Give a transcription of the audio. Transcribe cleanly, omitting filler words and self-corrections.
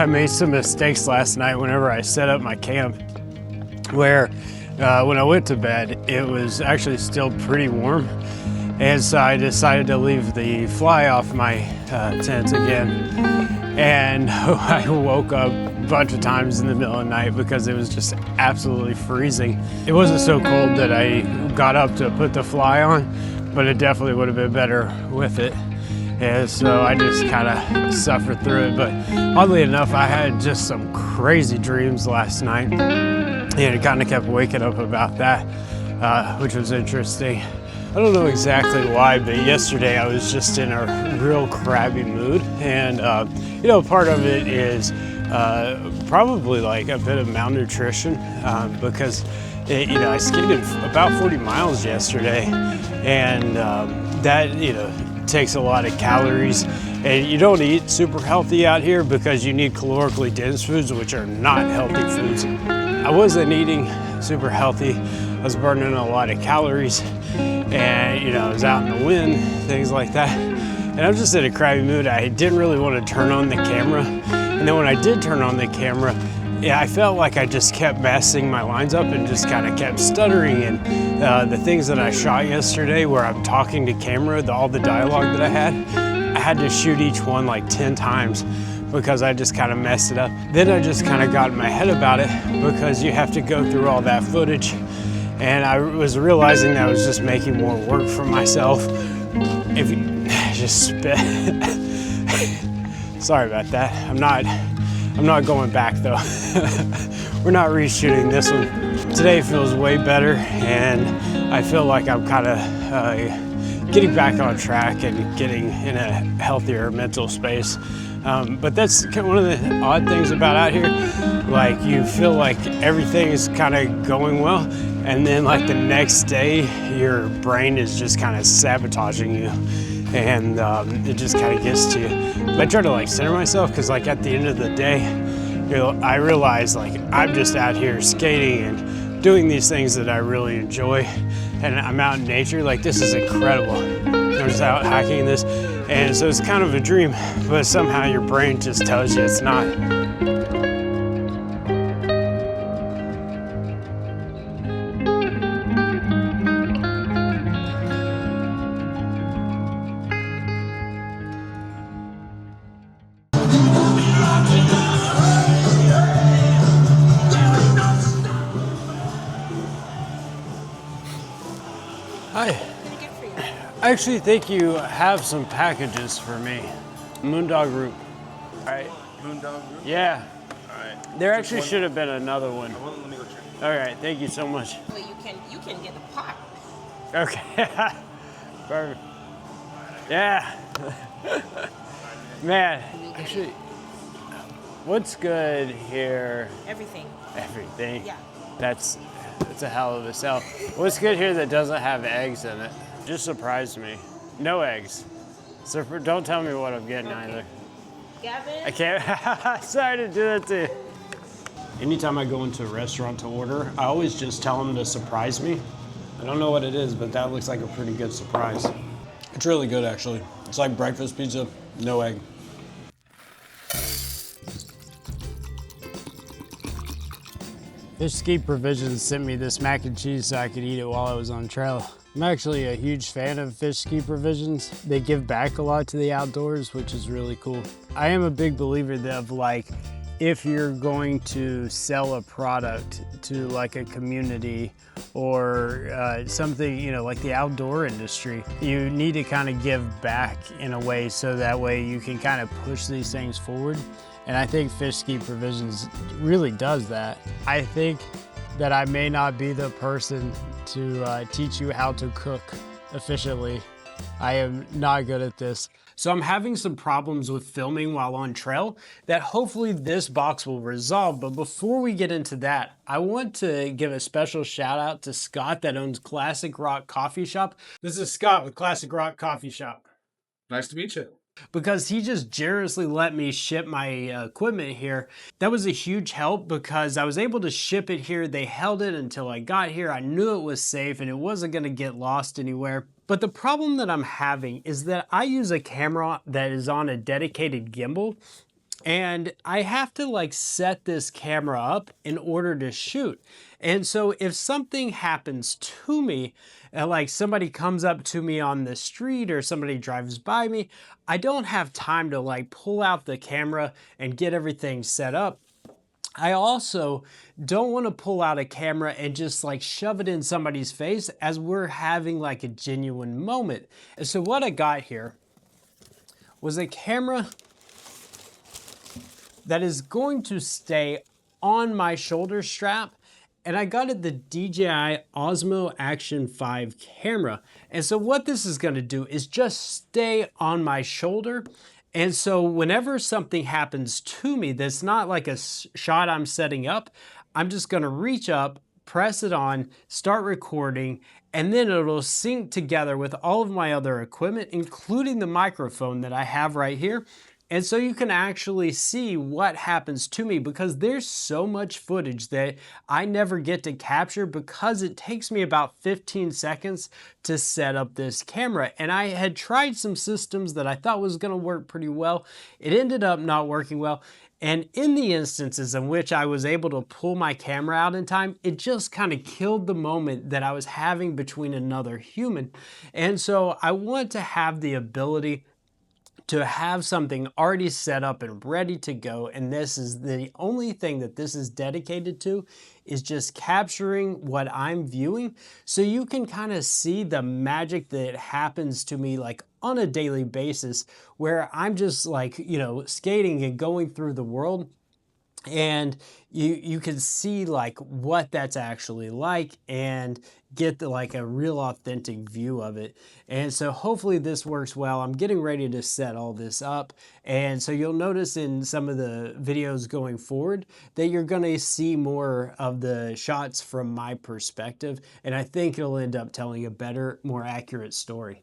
I made some mistakes last night whenever I set up my camp, where when I went to bed, it was actually still pretty warm. And so I decided to leave the fly off my tent again. And I woke up a bunch of times in the middle of the night because it was just absolutely freezing. It wasn't so cold that I got up to put the fly on, but it definitely would have been better with it. And so I just kind of suffered through it. But oddly enough, I had just some crazy dreams last night. And it kind of kept waking up about that, which was interesting. I don't know exactly why, but yesterday I was just in a real crabby mood. And, you know, part of it is probably like a bit of malnutrition because, you know, I skated about 40 miles yesterday, and that, you know, takes a lot of calories. And you don't eat super healthy out here because you need calorically dense foods, which are not healthy foods. I wasn't eating super healthy. I was burning a lot of calories, and you know, I was out in the wind, things like that. And I was just in a crabby mood. I didn't really want to turn on the camera. And then when I did turn on the camera, yeah, I felt like I just kept messing my lines up and just kind of kept stuttering. And the things that I shot yesterday where I'm talking to camera, all the dialogue that I had to shoot each one like 10 times because I just kind of messed it up. Then I just kind of got in my head about it because you have to go through all that footage. And I was realizing that I was just making more work for myself. If you just spit. Sorry about that. I'm not going back though. We're not reshooting this one. Today feels way better, and I feel like I'm kind of getting back on track and getting in a healthier mental space. But that's one of the odd things about out here. Like, you feel like everything is kind of going well, and then like the next day, your brain is just kind of sabotaging you, and it just kind of gets to you. But I try to like center myself because like at the end of the day, you know, I realize like I'm just out here skating and doing these things that I really enjoy, and I'm out in nature. Like, this is incredible. I'm just out hiking this, and so it's kind of a dream, but somehow your brain just tells you it's not. Hi. I actually think you have some packages for me. Moondog Group. All right. Moondog Group? Yeah. All right. There actually should have been another one. Well, let me go check. All right, thank you so much. Well, you can get a pot. Okay. Perfect. Yeah. Man, actually, what's good here? Everything. Everything. Yeah. That's a hell of a sell. What's good here that doesn't have eggs in it? Just surprised me. No eggs. So don't tell me what I'm getting either. Gavin? I can't. Sorry to do that to you. Anytime I go into a restaurant to order, I always just tell them to surprise me. I don't know what it is, but that looks like a pretty good surprise. It's really good, actually. It's like breakfast pizza, no egg. Fish Ski Provisions sent me this mac and cheese so I could eat it while I was on trail. I'm actually a huge fan of Fish Ski Provisions. They give back a lot to the outdoors, which is really cool. I am a big believer of like, if you're going to sell a product to like a community or something, you know, like the outdoor industry, you need to kind of give back in a way so that way you can kind of push these things forward. And I think Fish Ski Provisions really does that. I think that I may not be the person to teach you how to cook efficiently. I am not good at this. So I'm having some problems with filming while on trail that hopefully this box will resolve. But before we get into that, I want to give a special shout out to Scott that owns Classic Rock Coffee Shop. This is Scott with Classic Rock Coffee Shop. Nice to meet you. Because he just generously let me ship my equipment here. That was a huge help because I was able to ship it here. They held it until I got here. I knew it was safe and it wasn't gonna get lost anywhere. But the problem that I'm having is that I use a camera that is on a dedicated gimbal. and I have to like set this camera up in order to shoot. And so if something happens to me, like somebody comes up to me on the street or somebody drives by me, I don't have time to like pull out the camera and get everything set up. I also don't want to pull out a camera and just like shove it in somebody's face as we're having like a genuine moment. And so what I got here was a camera that is going to stay on my shoulder strap, and I got it the DJI Osmo Action 5 camera. And so what this is going to do is just stay on my shoulder. And so whenever something happens to me that's not like a shot I'm setting up, I'm just going to reach up, press it on, start recording, and then it'll sync together with all of my other equipment, including the microphone that I have right here. And so you can actually see what happens to me, because there's so much footage that I never get to capture because it takes me about 15 seconds to set up this camera. And I had tried some systems that I thought was going to work pretty well. It ended up not working well. And in the instances in which I was able to pull my camera out in time, it just kind of killed the moment that I was having between another human. And so I want to have the ability to have something already set up and ready to go, and this is the only thing that this is dedicated to, is just capturing what I'm viewing, so you can kind of see the magic that happens to me like on a daily basis, where I'm just like, you know, skating and going through the world. And you can see like what that's actually like and get like a real authentic view of it. And so hopefully this works well. I'm getting ready to set all this up. And so you'll notice in some of the videos going forward that you're going to see more of the shots from my perspective. And I think it'll end up telling a better, more accurate story.